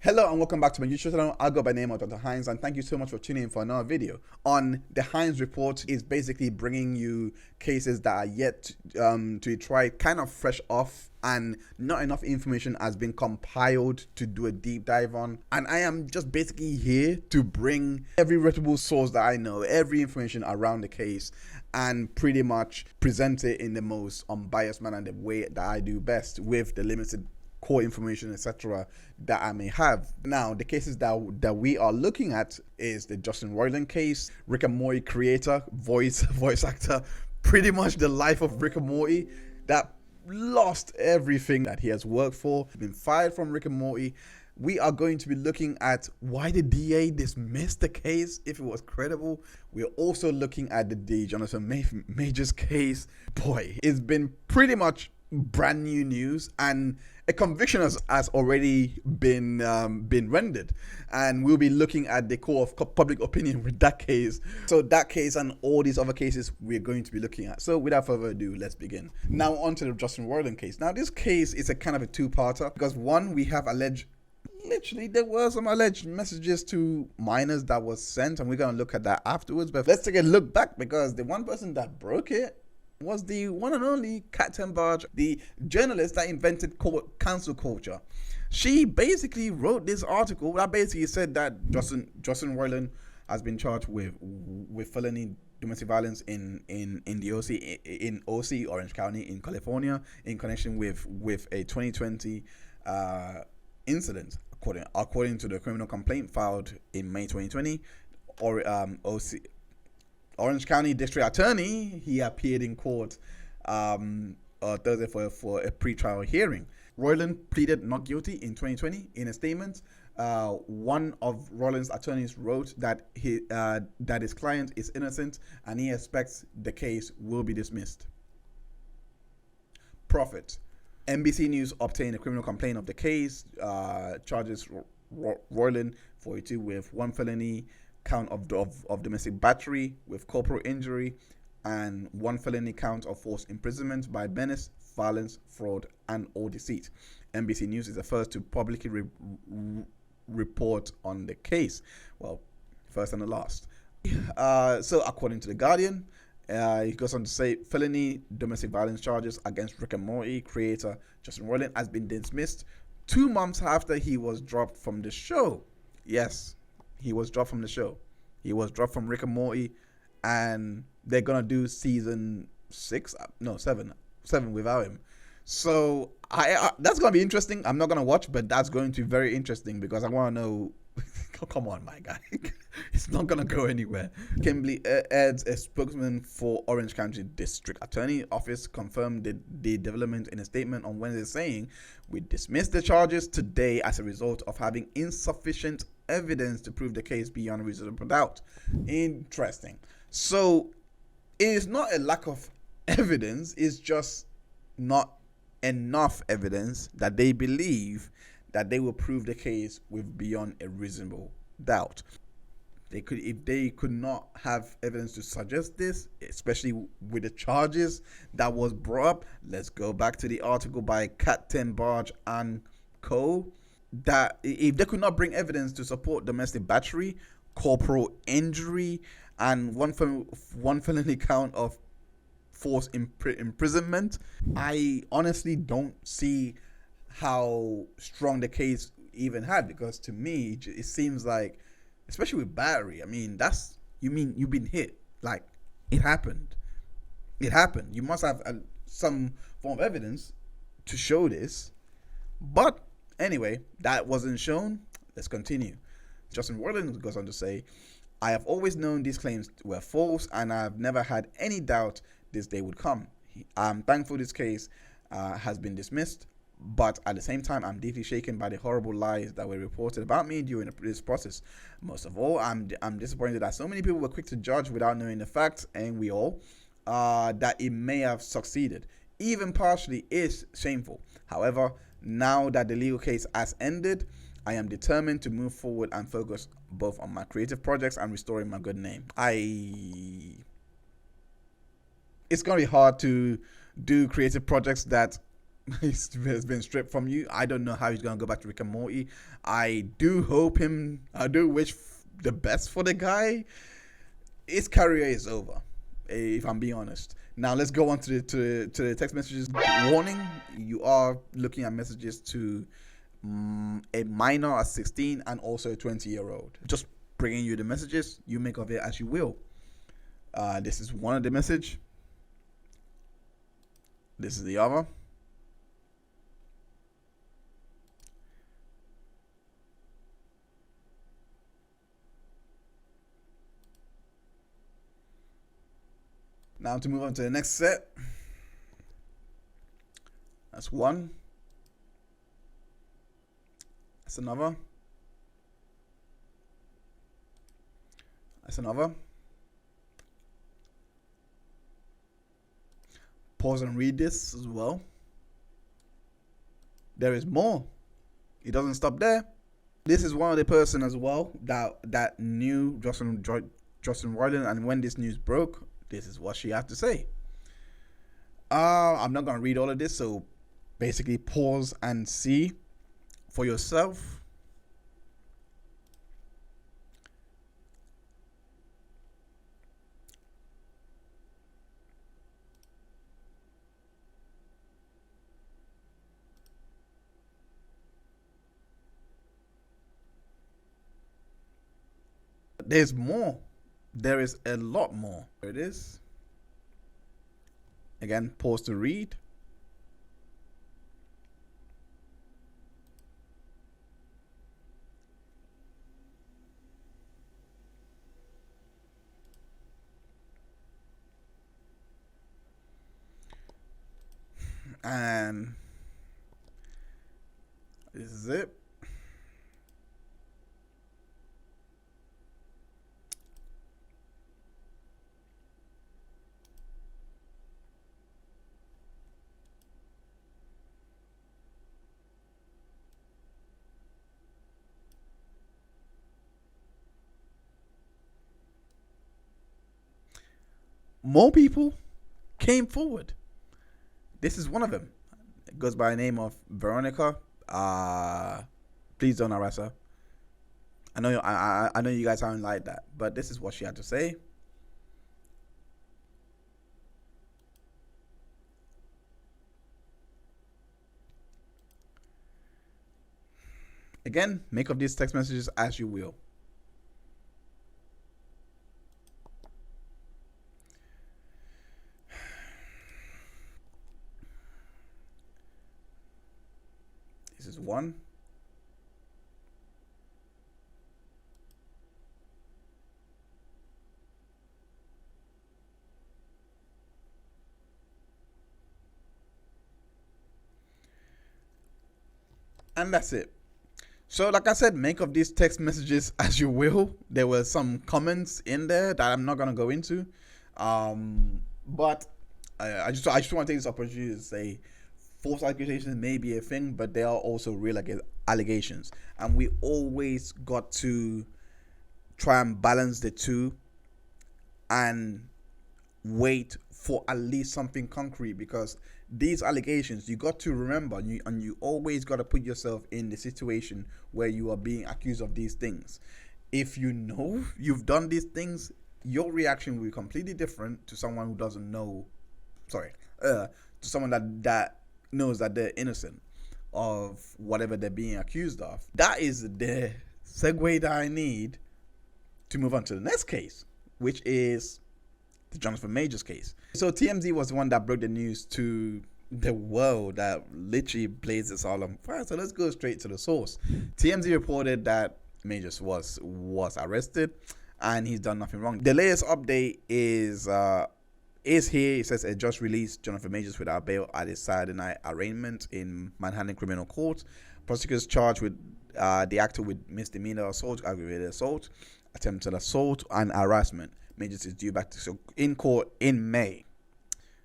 Hello and welcome back to my YouTube channel. I go by the name of Dr. Heinz, and thank you so much for tuning in for another video. On the Heinz Report is basically bringing you cases that are yet to be tried, kind of fresh off, and not enough information has been compiled to do a deep dive on. And I am just basically here to bring every reputable source that I know, every information around the case, and pretty much present it in the most unbiased manner, the way that I do best with the limited core information, etc., that I may have. Now, the cases that we are looking at is the Roiland case. Rick and Morty creator, voice actor, pretty much the life of Rick and Morty, that lost everything that he has worked for, been fired from Rick and Morty. We are going to be looking at why the DA dismissed the case if it was credible. We're also looking at the Johnathan Majors case. Boy, it's been pretty much brand new news, and a conviction has already been rendered, and we'll be looking at the core of public opinion with that case. So that case and all these other cases we're going to be looking at. So without further ado, let's begin. Now on to the Roiland case. Now this case is a kind of a two-parter, because one, we have literally there were some alleged messages to minors that was sent, and we're going to look at that afterwards. But let's take a look back, because the one person that broke it was the one and only Kat Barge, the journalist that invented cancel culture. She basically wrote this article that basically said that Johnathan Roiland has been charged with felony domestic violence in the OC Orange County in California in connection with a 2020 incident, according to the criminal complaint filed in May 2020. Orange County District Attorney, he appeared in court Thursday for a pre-trial hearing. Roiland pleaded not guilty in 2020. In a statement, one of Roiland's attorneys wrote that his client is innocent and he expects the case will be dismissed. Profit. NBC News obtained a criminal complaint of the case, charges Roiland 42 with one felony count of domestic battery with corporal injury and one felony count of forced imprisonment by menace, violence, fraud, and or deceit. NBC News is the first to publicly report on the case. Well, first and the last. So according to The Guardian, he goes on to say felony domestic violence charges against Rick and Morty creator Johnathan Roiland has been dismissed 2 months after he was dropped from the show. Yes, he was dropped from the show. He was dropped from Rick and Morty, and they're gonna do season 7 without him. So that's gonna be interesting. I'm not gonna watch, but that's going to be very interesting, because I want to know. Come on, my guy. It's not gonna go anywhere. Kimberly Edds, a spokesman for Orange County District Attorney Office, confirmed the development in a statement on Wednesday, saying, "We dismissed the charges today as a result of having insufficient evidence to prove the case beyond reasonable doubt." Interesting. So it is not a lack of evidence, it's just not enough evidence that they believe that they will prove the case with beyond a reasonable doubt. If they could not have evidence to suggest this, especially with the charges that was brought up. Let's go back to the article by Kat Barge and co. That if they could not bring evidence to support domestic battery, corporal injury, and one felony count of forced imprisonment, I honestly don't see how strong the case even had, because to me it seems like, especially with battery, I mean, you mean you've been hit, like it happened. You must have some form of evidence to show this. But anyway, that wasn't shown. Let's continue. Johnathan Roiland goes on to say, "I have always known these claims were false, and I have never had any doubt this day would come. I'm thankful this case has been dismissed, but at the same time, I'm deeply shaken by the horrible lies that were reported about me during this process. Most of all, I'm disappointed that so many people were quick to judge without knowing the facts, and we all, that it may have succeeded, even partially, is shameful. However, now that the legal case has ended, I am determined to move forward and focus both on my creative projects and restoring my good name." It's going to be hard to do creative projects that It's been stripped from you. I don't know how he's gonna go back to Rick and Morty. I do wish the best for the guy. His career is over, if I'm being honest. Now let's go on to the text messages. Warning: you are looking at messages to a minor at 16 and also a 20-year-old. Just bringing you the messages. You make of it as you will. This is one of the message. This is the other. Now to move on to the next set. That's one. That's another. That's another. Pause and read this as well. There is more. It doesn't stop there. This is one of the person as well that knew Justin Roiland, and when this news broke, this is what she had to say. I'm not gonna read all of this, so basically pause and see for yourself. There's more. There is a lot more. There it is. Again, pause to read. And this is it. More people came forward. This is one of them. It goes by the name of Veronica. Please don't harass her. I know you guys aren't like that, but this is what she had to say. Again, make of these text messages as you will. This is one. And that's it. So like I said, make of these text messages as you will. There were some comments in there that I'm not going to go into. But I just want to take this opportunity to say false accusations may be a thing, but they are also real allegations. And we always got to try and balance the two and wait for at least something concrete, because these allegations, you got to remember, you always got to put yourself in the situation where you are being accused of these things. If you know you've done these things, your reaction will be completely different to someone who doesn't know. To someone that knows that they're innocent of whatever they're being accused of. That is the segue that I need to move on to the next case, which is the Jonathan Majors case. So TMZ was the one that broke the news to the world, that literally blazed this all on fire. So let's go straight to the source. TMZ reported that Majors was arrested and he's done nothing wrong. The latest update is here. It says it just released Jonathan Majors without bail at his Saturday night arraignment in Manhattan Criminal Court. Prosecutors charged with the actor with misdemeanor assault, aggravated assault, attempted assault, and harassment. Majors is due back in court in May.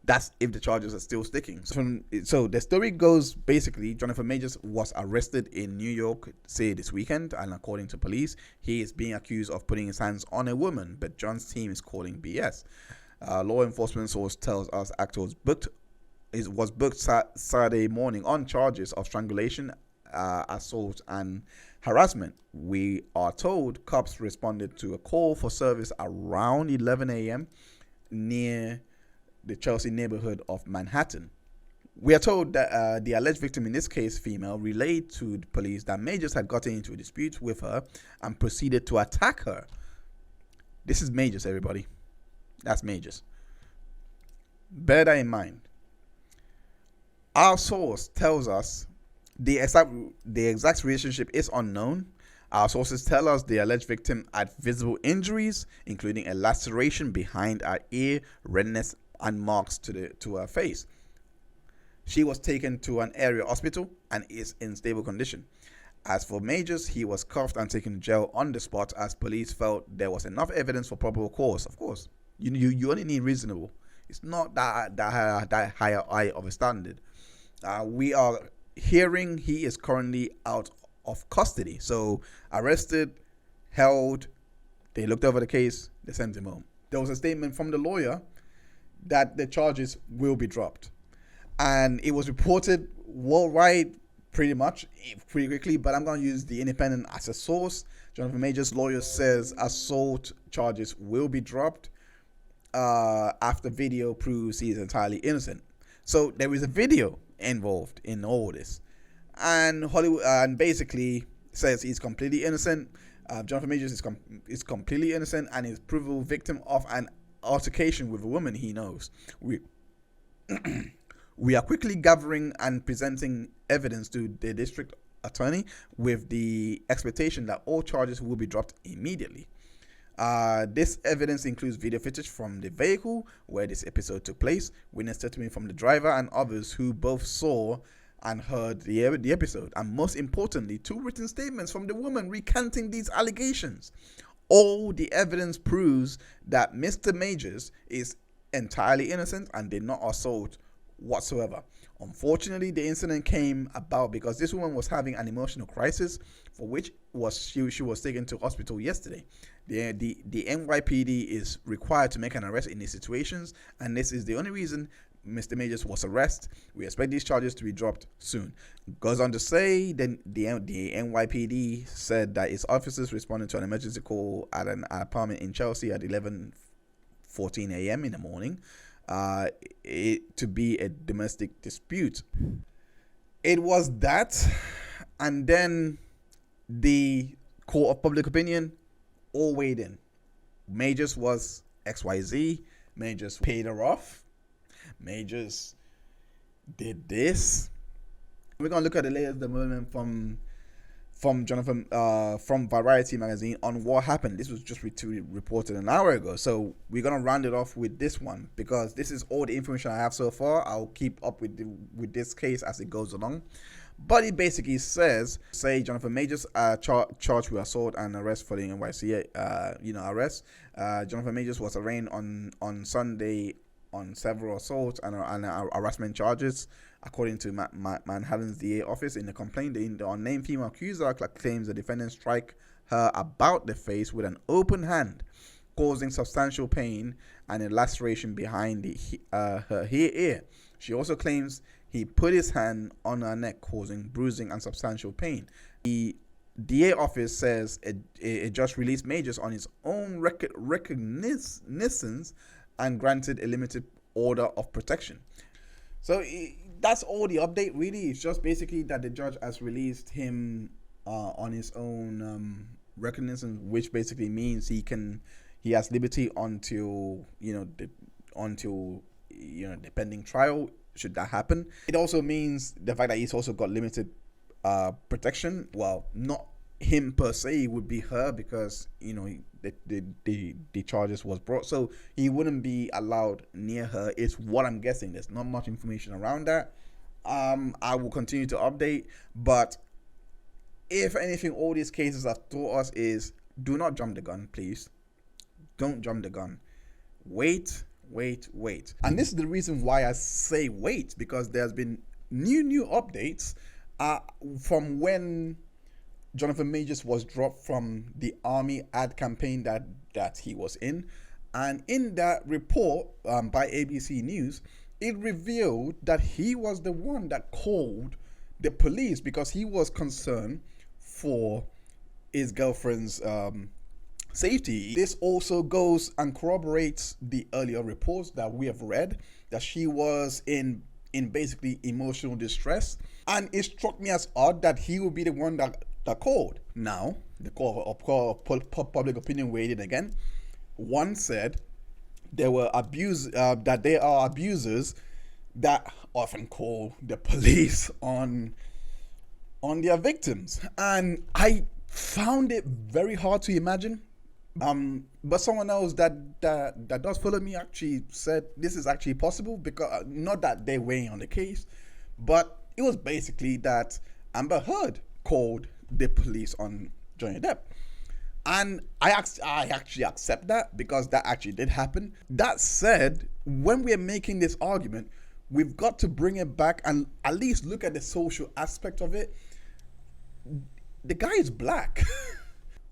That's if the charges are still sticking. So the story goes, basically, Jonathan Majors was arrested in New York, say this weekend, and according to police, he is being accused of putting his hands on a woman, but John's team is calling BS. Law enforcement source tells us actor was booked was booked Saturday morning on charges of strangulation, assault, and harassment. We are told cops responded to a call for service around 11 a.m. near the Chelsea neighborhood of Manhattan. We are told that the alleged victim, in this case female, relayed to the police that Majors had gotten into a dispute with her and proceeded to attack her. This is Majors, everybody. That's Majors. Bear that in mind. Our source tells us the exact relationship is unknown. Our sources tell us the alleged victim had visible injuries, including a laceration behind her ear, redness, and marks to her face. She was taken to an area hospital and is in stable condition. As for Majors, he was cuffed and taken to jail on the spot as police felt there was enough evidence for probable cause. Of course, you only need reasonable. It's not that high of a standard. We are hearing he is currently out of custody. So arrested, held, they looked over the case, they sent him home. There was a statement from the lawyer that the charges will be dropped. And it was reported worldwide pretty quickly, but I'm going to use the Independent as a source. Johnathan Majors' lawyer says assault charges will be dropped after video proves he is entirely innocent. So there is a video involved in all this, and Hollywood and basically says he's completely innocent. Johnathan Majors is completely innocent and is provable victim of an altercation with a woman he knows. We are quickly gathering and presenting evidence to the district attorney with the expectation that all charges will be dropped immediately. This evidence includes video footage from the vehicle where this episode took place, witness testimony from the driver and others who both saw and heard the episode, and most importantly, 2 written statements from the woman recanting these allegations. All the evidence proves that Mr. Majors is entirely innocent and did not assault whatsoever. Unfortunately, the incident came about because this woman was having an emotional crisis, for which she was taken to hospital yesterday. The NYPD is required to make an arrest in these situations, and this is the only reason Mr. Majors was arrested. We expect these charges to be dropped soon. Goes on to say, then the NYPD said that its officers responded to an emergency call at an apartment in Chelsea at 11:14 a.m. in the morning. To be a domestic dispute. It was that, and then the court of public opinion all weighed in. Majors was XYZ. Majors paid her off. Majors did this. We're gonna look at the latest development from Johnathan from Variety magazine on what happened. This was just reported an hour ago, so we're gonna round it off with this one because this is all the information I have so far. I'll keep up with this case as it goes along, but it basically says, Johnathan Majors charged with assault and arrest for the NYC arrest. Johnathan Majors was arraigned on Sunday on several assault and harassment charges. According to Manhattan's DA office, in the complaint, the unnamed female accuser claims the defendant strike her about the face with an open hand, causing substantial pain and a laceration behind her ear. She also claims he put his hand on her neck, causing bruising and substantial pain. The DA office says it just released Majors on his own recognizance and granted a limited order of protection. So that's all the update, really. It's just basically that the judge has released him on his own recognizance, which basically means he has liberty until the pending trial, should that happen. It also means the fact that he's also got limited protection. Well, not him per se, it would be her, because the charges was brought, so he wouldn't be allowed near her, is what I'm guessing. There's not much information around that. I will continue to update, but if anything, all these cases have taught us is do not jump the gun, please. Don't jump the gun. Wait. And this is the reason why I say wait, because there's been new updates from when Johnathan Majors was dropped from the army ad campaign that he was in. And in that report by ABC News, it revealed that he was the one that called the police because he was concerned for his girlfriend's safety. This also goes and corroborates the earlier reports that we have read that she was in basically emotional distress, and it struck me as odd that he would be the one that called. Now the public opinion weighed in again. One said there were that there are abusers that often call the police on their victims, and I found it very hard to imagine. But someone else that does follow me actually said this is actually possible, because not that they're weighing on the case, but it was basically that Amber Heard called the police on Johnny Depp. And I actually accept that, because that actually did happen. That said, when we're making this argument, we've got to bring it back and at least look at the social aspect of it. The guy is black.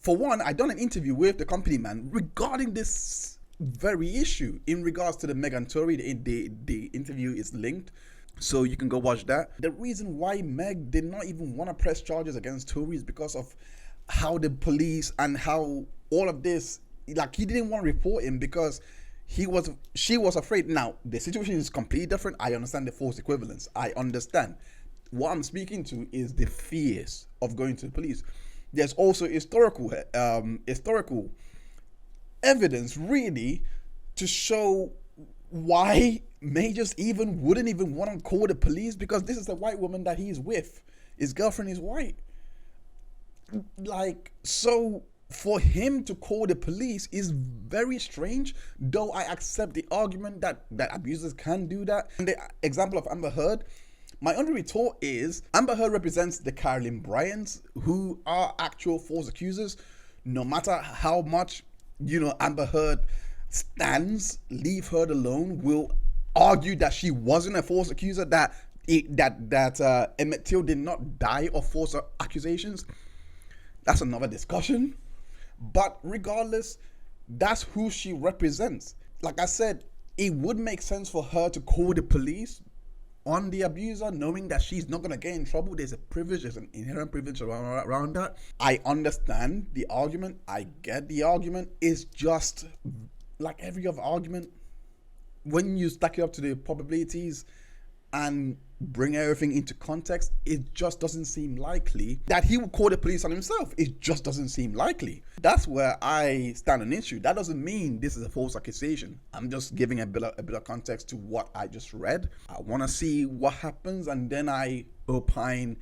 For one, I done an interview with the company man regarding this very issue in regards to the Meghan Tory. The interview is linked, so you can go watch that. The reason why Meg did not even want to press charges against Tory is because of how the police and how all of this, like, he didn't want to report him because she was afraid. Now the situation is completely different. I understand the false equivalence. I understand. What I'm speaking to is the fears of going to the police. There's also historical evidence really to show why Majors wouldn't even want to call the police, because this is a white woman that he's with. His girlfriend is white. Like, so for him to call the police is very strange, though I accept the argument that abusers can do that. And the example of Amber Heard, my only retort is Amber Heard represents the Carolyn Bryants, who are actual false accusers. No matter how much, Amber Heard stands, leave her alone, will argue that she wasn't a false accuser, that Emmett Till did not die of false accusations. That's another discussion. But regardless, that's who she represents. Like I said, it would make sense for her to call the police on the abuser, knowing that she's not going to get in trouble. There's an inherent privilege around that. I understand the argument. I get the argument. It's just like every other argument. When you stack it up to the probabilities and bring everything into context, it just doesn't seem likely that he would call the police on himself. It just doesn't seem likely. That's where I stand on issue. That doesn't mean this is a false accusation. I'm just giving a bit of context to what I just read. I want to see what happens, and then I opine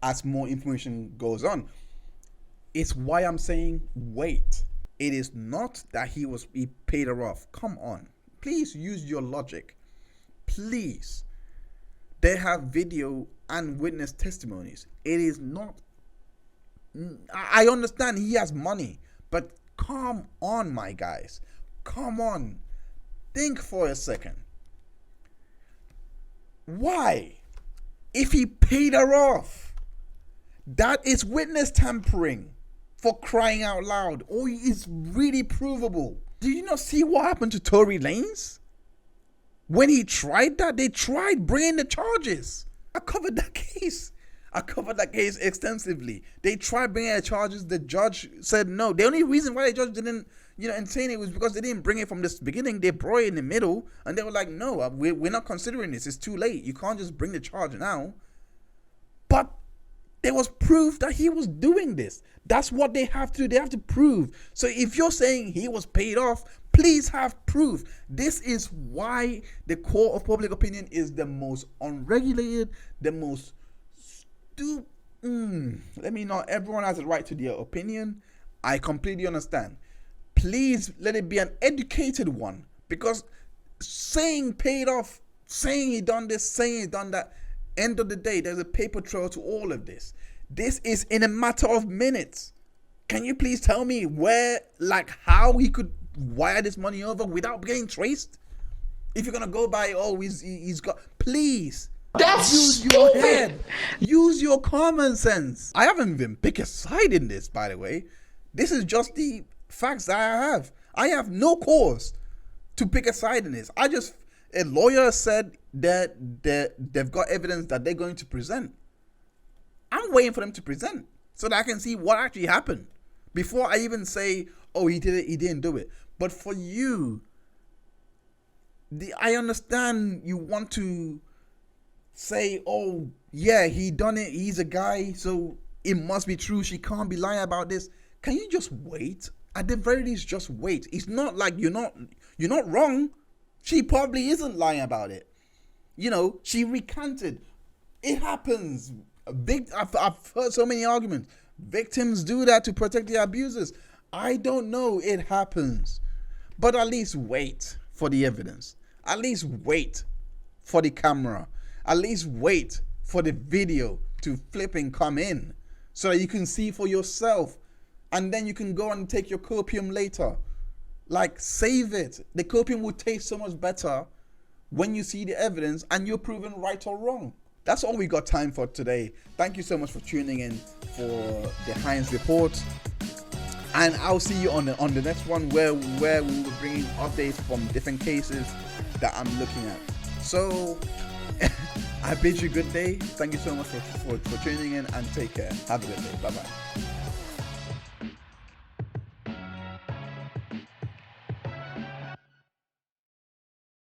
as more information goes on. It's why I'm saying wait. It is not that he paid her off. Come on. Please use your logic. Please. They have video and witness testimonies. It is not. I understand he has money, but come on, my guys. Come on. Think for a second. Why? If he paid her off, that is witness tampering, for crying out loud. Oh, it's really provable. Do you not see what happened to Tory Lanez? When he tried that, they tried bringing the charges. I covered that case extensively. They tried bringing the charges. The judge said no. The only reason why the judge didn't, entertain it was because they didn't bring it from the beginning. They brought it in the middle, and they were like, no, we're not considering this. It's too late. You can't just bring the charge now. But there was proof that he was doing this. That's what they have to do. They have to prove. So if you're saying he was paid off, please have proof. This is why the court of public opinion is the most unregulated, the most stupid. Everyone has a right to their opinion. I completely understand. Please let it be an educated one, because saying paid off, saying he done this, saying he done that, end of the day, there's a paper trail to all of this. This is in a matter of minutes. Can you please tell me how he could wire this money over without getting traced? If you're gonna go by, he's got, please. That's use your head. Use your common sense. I haven't even picked a side in this, by the way. This is just the facts that I have. I have no cause to pick a side in this. A lawyer said that they've got evidence that they're going to present. I'm waiting for them to present so that I can see what actually happened before I even say, oh, he did it, he didn't do it. But for you, I understand you want to say, oh, yeah, he done it, he's a guy, so it must be true, she can't be lying about this. Can you just wait? At the very least, just wait. It's not like you're not wrong. She probably isn't lying about it. You know, she recanted. It happens. I've heard so many arguments. Victims do that to protect the abusers. I don't know. It happens. But at least wait for the evidence. At least wait for the camera. At least wait for the video to flip and come in so that you can see for yourself. And then you can go and take your copium later. Like, save it. The copium will taste so much better when you see the evidence and you're proven right or wrong. That's all we got time for today. Thank you so much for tuning in for the Heinz Report. And I'll see you on the next one where we will be bringing updates from different cases that I'm looking at. So I bid you good day. Thank you so much for tuning in, and take care. Have a good day. Bye-bye.